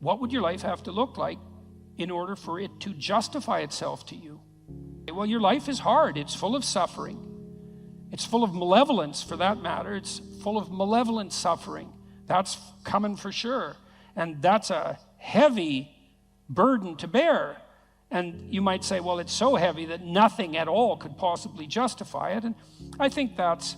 what would your life have to look like in order for it to justify itself to you? Well, your life is hard. It's full of suffering. It's full of malevolence, for that matter. It's full of malevolent suffering. That's coming for sure. And that's a heavy burden to bear. And you might say, well, it's so heavy that nothing at all could possibly justify it. And I think that's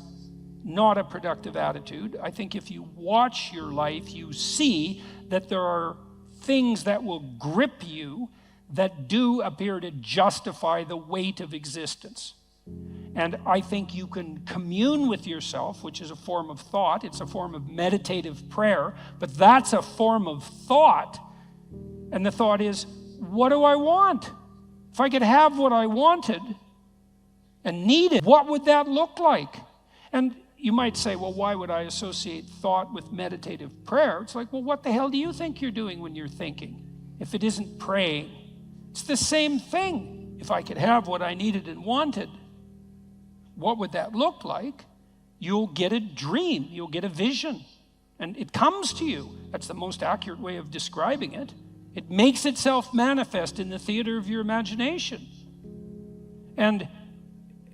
not a productive attitude. I think if you watch your life, you see that there are things that will grip you that do appear to justify the weight of existence. And I think you can commune with yourself, which is a form of thought. It's a form of meditative prayer, but that's a form of thought. And the thought is, what do I want? If I could have what I wanted and needed, what would that look like? And you might say, well, why would I associate thought with meditative prayer? It's like, well, what the hell do you think you're doing when you're thinking? If it isn't praying, it's the same thing. If I could have what I needed and wanted, what would that look like? You'll get a dream, you'll get a vision, and it comes to you. That's the most accurate way of describing it. It makes itself manifest in the theater of your imagination. And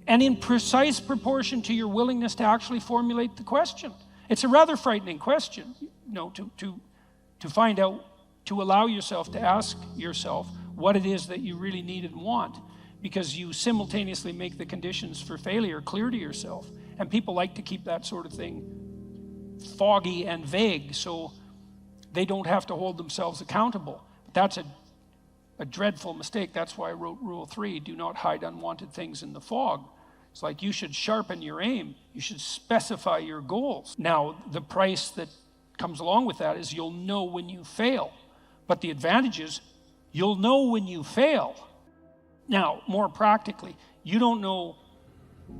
in precise proportion to your willingness to actually formulate the question. It's a rather frightening question, to find out, to allow yourself to ask yourself what it is that you really need and want, because you simultaneously make the conditions for failure clear to yourself. And people like to keep that sort of thing foggy and vague so they don't have to hold themselves accountable. That's a dreadful mistake. That's why I wrote Rule 3, do not hide unwanted things in the fog. It's like you should sharpen your aim. You should specify your goals. Now, the price that comes along with that is you'll know when you fail. But the advantage is you'll know when you fail. Now, more practically, you don't know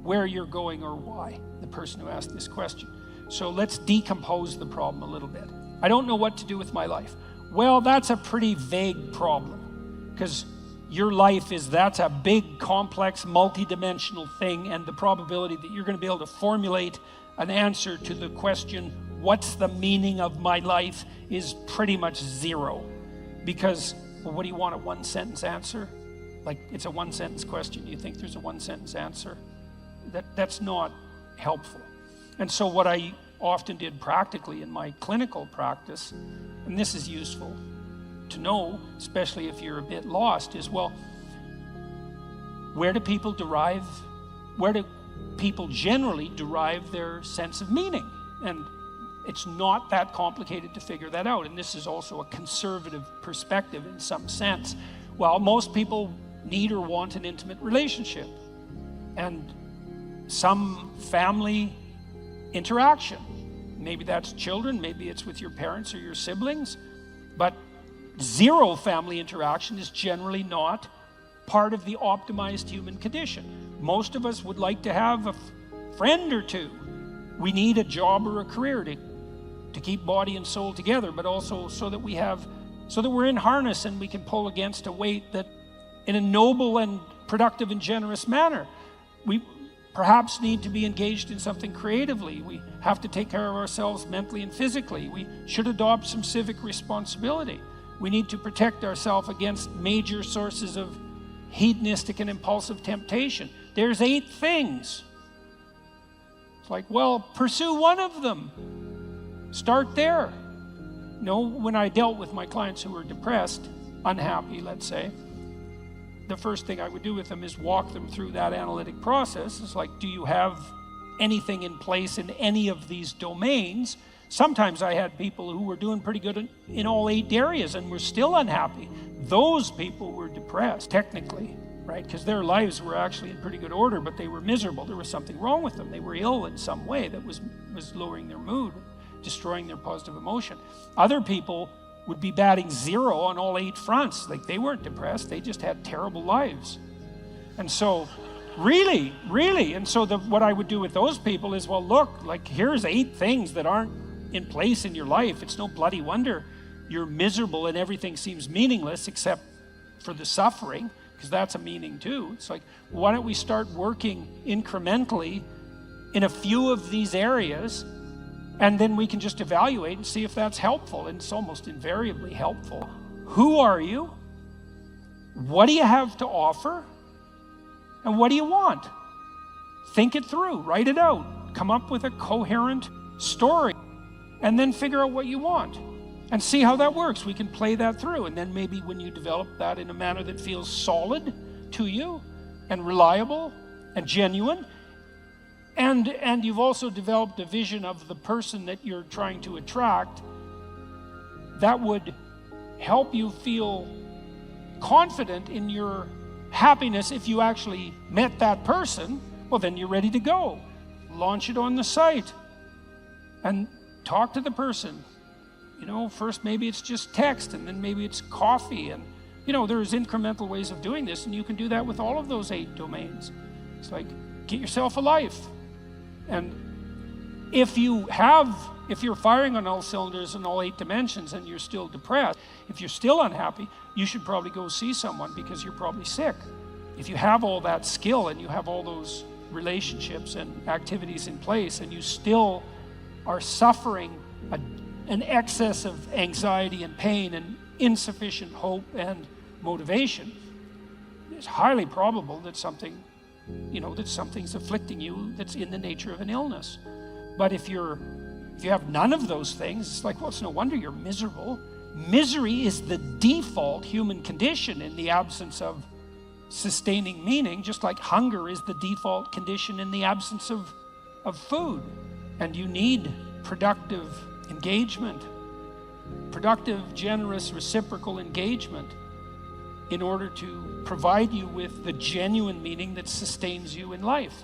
where you're going or why, the person who asked this question. So let's decompose the problem a little bit. I don't know what to do with my life. Well, that's a pretty vague problem, because your life that's a big, complex, multidimensional thing, and the probability that you're going to be able to formulate an answer to the question, what's the meaning of my life, is pretty much zero. Because, well, what do you want, a one-sentence answer? Like, it's a one-sentence question. You think there's a one-sentence answer? That's not helpful. And so what I often did practically in my clinical practice, and this is useful to know, especially if you're a bit lost, is, well, where do people generally derive their sense of meaning? And it's not that complicated to figure that out. And this is also a conservative perspective in some sense. Well, most people need or want an intimate relationship and some family interaction. Maybe that's children, maybe it's with your parents or your siblings, but zero family interaction is generally not part of the optimized human condition. Most of us would like to have a friend or two. We need a job or a career to keep body and soul together, but also so that we're in harness and we can pull against a weight that in a noble and productive and generous manner. We perhaps need to be engaged in something creatively. We have to take care of ourselves mentally and physically. We should adopt some civic responsibility. We need to protect ourselves against major sources of hedonistic and impulsive temptation. There's 8 things. It's like, well, pursue one of them. Start there. When I dealt with my clients who were depressed, unhappy, let's say, the first thing I would do with them is walk them through that analytic process. It's like, do you have anything in place in any of these domains? Sometimes I had people who were doing pretty good in all 8 areas and were still unhappy. Those people were depressed, technically, right? Because their lives were actually in pretty good order, but they were miserable. There was something wrong with them. They were ill in some way that was lowering their mood, destroying their positive emotion. Other people would be batting 0 on all 8 fronts. Like, they weren't depressed, they just had terrible lives. And so, really, and so what I would do with those people is, well, look, like, here's 8 things that aren't in place in your life. It's no bloody wonder you're miserable and everything seems meaningless except for the suffering, because that's a meaning too. It's like, why don't we start working incrementally in a few of these areas And then we can just evaluate and see if that's helpful, and it's almost invariably helpful. Who are you? What do you have to offer? And what do you want? Think it through, write it out, come up with a coherent story, and then figure out what you want and see how that works. We can play that through, and then maybe when you develop that in a manner that feels solid to you and reliable and genuine, and you've also developed a vision of the person that you're trying to attract, that would help you feel confident in your happiness. If you actually met that person, well, then you're ready to go. Launch it on the site and talk to the person. First maybe it's just text, and then maybe it's coffee, and there's incremental ways of doing this, and you can do that with all of those 8 domains. It's like, get yourself a life. And if you're firing on all cylinders in all 8 dimensions and you're still depressed, if you're still unhappy, you should probably go see someone, because you're probably sick. If you have all that skill and you have all those relationships and activities in place, and you still are suffering an excess of anxiety and pain and insufficient hope and motivation, it's highly probable that something's afflicting you that's in the nature of an illness. But if you have none of those things, it's like, well, it's no wonder you're miserable. Misery is the default human condition in the absence of sustaining meaning, just like hunger is the default condition in the absence of food. And you need productive engagement, productive, generous, reciprocal engagement in order to provide you with the genuine meaning that sustains you in life.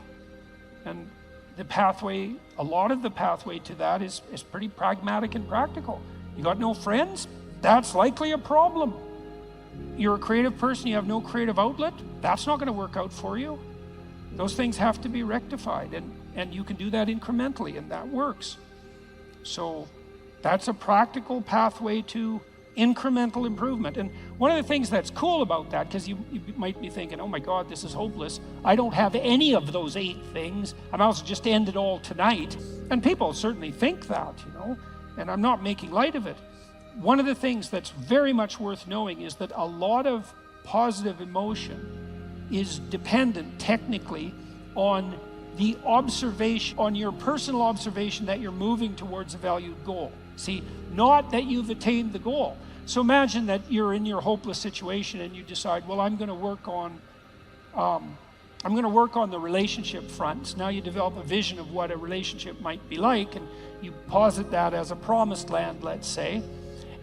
And a lot of the pathway to that is pretty pragmatic and practical. You got no friends? That's likely a problem. You're a creative person, you have no creative outlet? That's not going to work out for you. Those things have to be rectified, and you can do that incrementally, and that works. So that's a practical pathway to incremental improvement. And one of the things that's cool about that, because you might be thinking, oh my God, this is hopeless. I don't have any of those 8 things. I might as well just end it all tonight. And people certainly think that, and I'm not making light of it. One of the things that's very much worth knowing is that a lot of positive emotion is dependent technically on the observation, on your personal observation that you're moving towards a valued goal. See, not that you've attained the goal. So imagine that you're in your hopeless situation and you decide, well, I'm going to work on the relationship front. Now you develop a vision of what a relationship might be like, and you posit that as a promised land, let's say,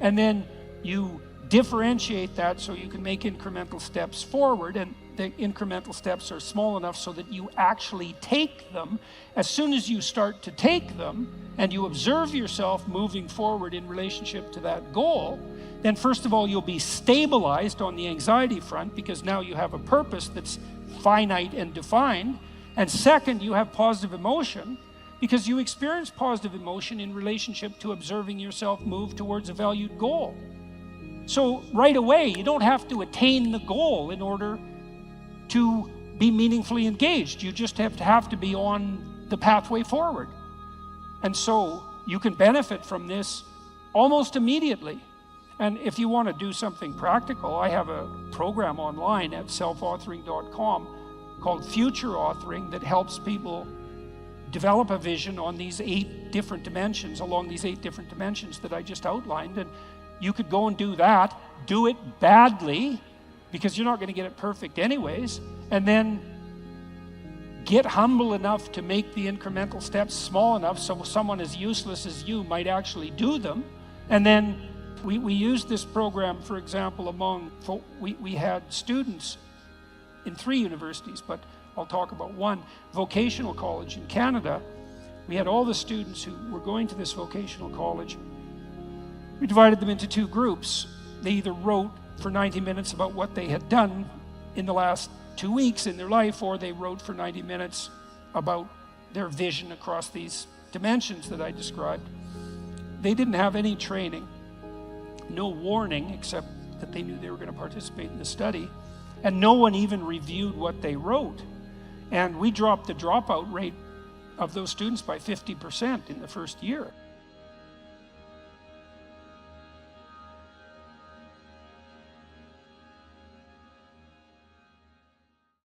and then you differentiate that so you can make incremental steps forward, and the incremental steps are small enough so that you actually take them. As soon as you start to take them and you observe yourself moving forward in relationship to that goal, then first of all, you'll be stabilized on the anxiety front, because now you have a purpose that's finite and defined. And second, you have positive emotion, because you experience positive emotion in relationship to observing yourself move towards a valued goal. So right away, you don't have to attain the goal in order to be meaningfully engaged. You just have to be on the pathway forward. And so you can benefit from this almost immediately. And if you want to do something practical, I have a program online at selfauthoring.com called Future Authoring that helps people develop a vision on these 8 different dimensions, along these 8 different dimensions that I just outlined. And you could go and do that, do it badly, because you're not going to get it perfect anyways, and then get humble enough to make the incremental steps small enough so someone as useless as you might actually do them. And then we used this program, for example, we had students in 3 universities, but I'll talk about one, vocational college in Canada. We had all the students who were going to this vocational college. We divided them into 2 groups. They either wrote for 90 minutes about what they had done in the last 2 weeks in their life, or they wrote for 90 minutes about their vision across these dimensions that I described. They didn't have any training, no warning, except that they knew they were going to participate in the study, and no one even reviewed what they wrote. And we dropped the dropout rate of those students by 50% in the first year.